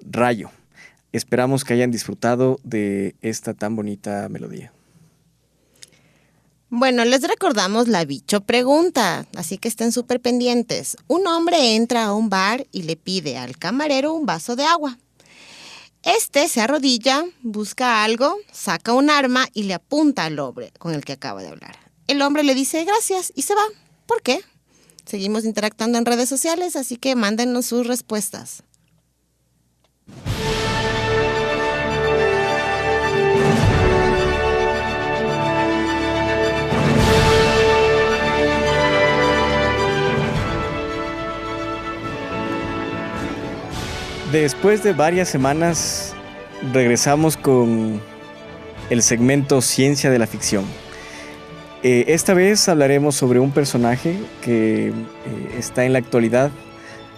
rayo. Esperamos que hayan disfrutado de esta tan bonita melodía. Bueno, les recordamos la bicho pregunta, así que estén súper pendientes. Un hombre entra a un bar y le pide al camarero un vaso de agua. Este se arrodilla, busca algo, saca un arma y le apunta al hombre con el que acaba de hablar. El hombre le dice gracias y se va. ¿Por qué? Seguimos interactuando en redes sociales, así que mándenos sus respuestas. Después de varias semanas, regresamos con el segmento Ciencia de la Ficción. Esta vez hablaremos sobre un personaje que está en la actualidad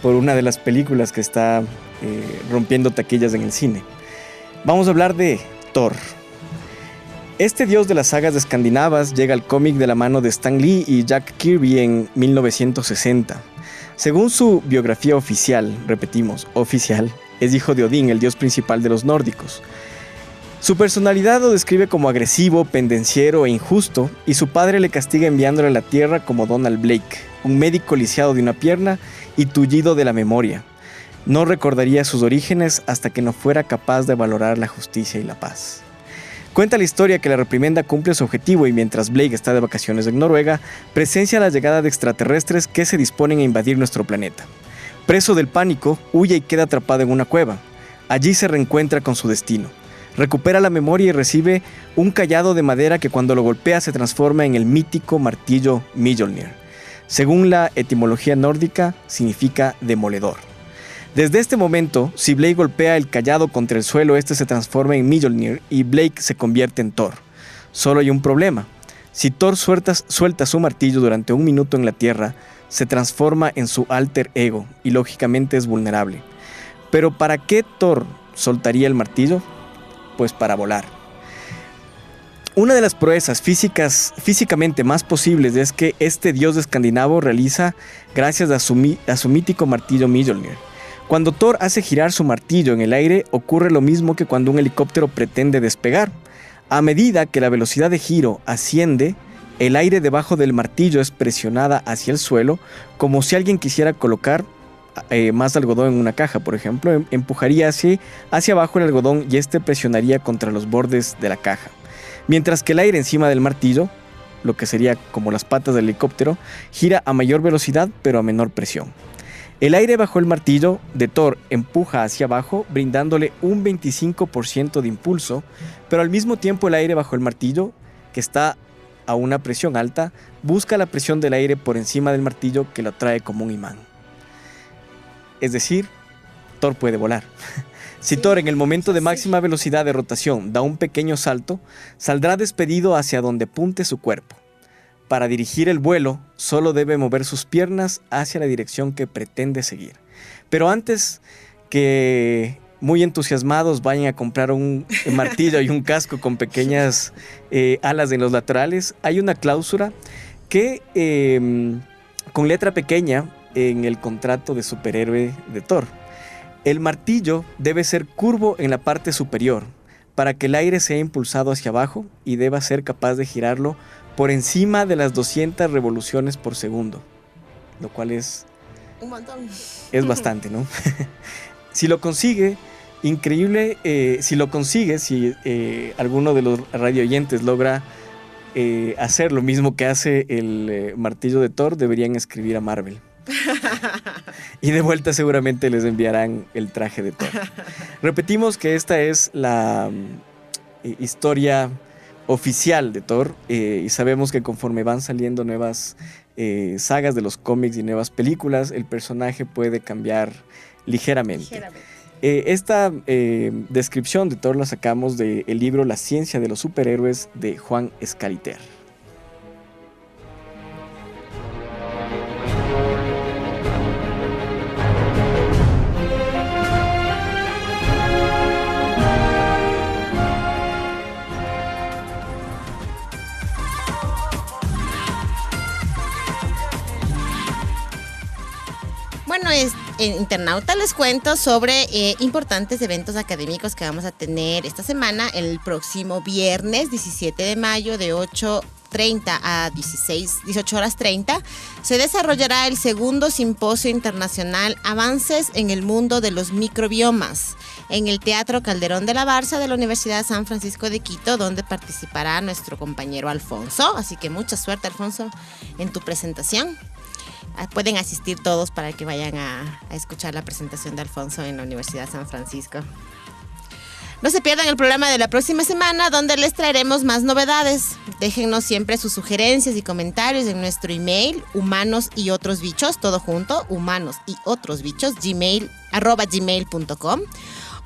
por una de las películas que está rompiendo taquillas en el cine. Vamos a hablar de Thor. Este dios de las sagas escandinavas llega al cómic de la mano de Stan Lee y Jack Kirby en 1960. Según su biografía oficial, repetimos, oficial, es hijo de Odín, el dios principal de los nórdicos. Su personalidad lo describe como agresivo, pendenciero e injusto, y su padre le castiga enviándole a la tierra como Donald Blake, un médico lisiado de una pierna y tullido de la memoria. No recordaría sus orígenes hasta que no fuera capaz de valorar la justicia y la paz. Cuenta la historia que la reprimenda cumple su objetivo y mientras Blake está de vacaciones en Noruega, presencia la llegada de extraterrestres que se disponen a invadir nuestro planeta. Preso del pánico, huye y queda atrapado en una cueva. Allí se reencuentra con su destino. Recupera la memoria y recibe un cayado de madera que cuando lo golpea se transforma en el mítico martillo Mjolnir. Según la etimología nórdica, significa demoledor. Desde este momento, si Blake golpea el cayado contra el suelo, este se transforma en Mjolnir y Blake se convierte en Thor. Solo hay un problema. Si Thor suelta su martillo durante un minuto en la Tierra, se transforma en su alter ego y lógicamente es vulnerable. Pero ¿para qué Thor soltaría el martillo? Pues para volar. Una de las proezas físicamente más posibles es que este dios escandinavo realiza gracias a su mítico martillo Mjolnir. Cuando Thor hace girar su martillo en el aire, ocurre lo mismo que cuando un helicóptero pretende despegar. A medida que la velocidad de giro asciende, el aire debajo del martillo es presionada hacia el suelo, como si alguien quisiera colocar más algodón en una caja, por ejemplo. Empujaría hacia abajo el algodón y este presionaría contra los bordes de la caja. Mientras que el aire encima del martillo, lo que sería como las patas del helicóptero, gira a mayor velocidad pero a menor presión. El aire bajo el martillo de Thor empuja hacia abajo, brindándole un 25% de impulso, pero al mismo tiempo el aire bajo el martillo, que está a una presión alta, busca la presión del aire por encima del martillo que lo atrae como un imán. Es decir, Thor puede volar. Si Thor en el momento de máxima velocidad de rotación da un pequeño salto, saldrá despedido hacia donde apunte su cuerpo. Para dirigir el vuelo, solo debe mover sus piernas hacia la dirección que pretende seguir. Pero antes que muy entusiasmados vayan a comprar un martillo y un casco con pequeñas alas en los laterales, hay una cláusula que con letra pequeña en el contrato de superhéroe de Thor. El martillo debe ser curvo en la parte superior para que el aire sea impulsado hacia abajo y deba ser capaz de girarlo por encima de las 200 revoluciones por segundo, lo cual es un montón. Es bastante, ¿no? Si lo consigue, increíble, si alguno de los radioyentes logra hacer lo mismo que hace el martillo de Thor, deberían escribir a Marvel. Y de vuelta seguramente les enviarán el traje de Thor. Repetimos que esta es la historia oficial de Thor y sabemos que conforme van saliendo nuevas sagas de los cómics y nuevas películas, el personaje puede cambiar ligeramente. Esta descripción de Thor la sacamos del libro La ciencia de los superhéroes de Juan Scaliter. Bueno, en Internauta les cuento sobre importantes eventos académicos que vamos a tener esta semana. El próximo viernes 17 de mayo de 8:30 a 18:30 se desarrollará el segundo simposio internacional Avances en el mundo de los microbiomas en el Teatro Calderón de la Barca de la Universidad San Francisco de Quito, donde participará nuestro compañero Alfonso. Así que mucha suerte, Alfonso, en tu presentación. Pueden asistir todos para que vayan a escuchar la presentación de Alfonso en la Universidad San Francisco. No se pierdan el programa de la próxima semana, donde les traeremos más novedades. Déjennos siempre sus sugerencias y comentarios en nuestro email, humanosyOtrosBichos, todo junto, humanosyOtrosBichos, @gmail.com.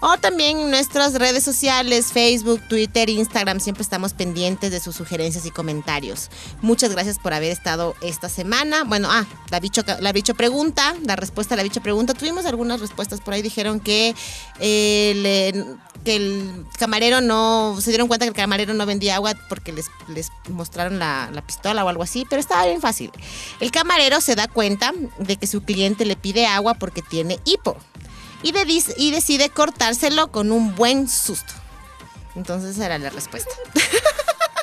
O también en nuestras redes sociales, Facebook, Twitter, Instagram. Siempre estamos pendientes de sus sugerencias y comentarios. Muchas gracias por haber estado esta semana. Bueno, la bicho pregunta, la respuesta a la bicho pregunta. Tuvimos algunas respuestas por ahí. Dijeron que el camarero no... Se dieron cuenta que el camarero no vendía agua porque les mostraron la pistola o algo así. Pero estaba bien fácil. El camarero se da cuenta de que su cliente le pide agua porque tiene hipo. Y decide cortárselo con un buen susto. Entonces esa era la respuesta.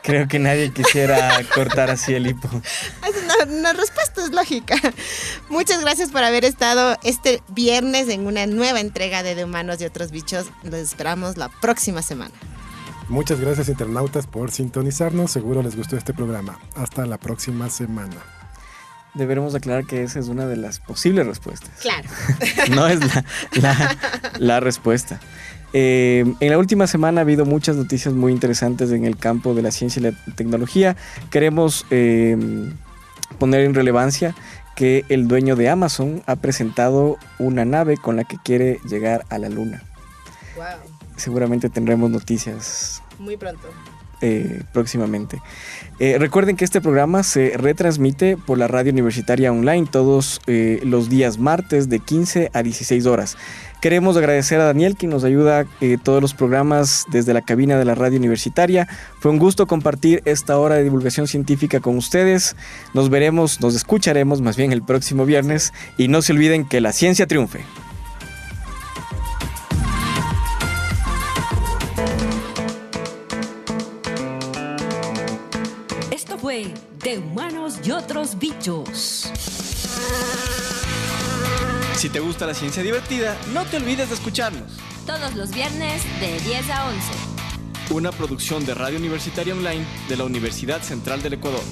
Creo que nadie quisiera cortar así el hipo. La respuesta es lógica. Muchas gracias por haber estado este viernes en una nueva entrega de Humanos y Otros Bichos. Los esperamos la próxima semana. Muchas gracias, internautas, por sintonizarnos. Seguro les gustó este programa. Hasta la próxima semana. Deberemos aclarar que esa es una de las posibles respuestas. Claro. No es la respuesta. En la última semana ha habido muchas noticias muy interesantes en el campo de la ciencia y la tecnología. Queremos poner en relevancia que el dueño de Amazon ha presentado una nave con la que quiere llegar a la Luna. Wow. Seguramente tendremos noticias muy pronto. Próximamente. Recuerden que este programa se retransmite por la radio universitaria online todos los días martes de 15 a 16 horas. Queremos agradecer a Daniel, quien nos ayuda todos los programas desde la cabina de la radio universitaria. Fue un gusto compartir esta hora de divulgación científica con ustedes. Nos escucharemos más bien el próximo viernes y no se olviden que la ciencia triunfe. De Humanos y Otros Bichos. Si te gusta la ciencia divertida, no te olvides de escucharnos. Todos los viernes de 10 a 11. Una producción de Radio Universitaria Online de la Universidad Central del Ecuador.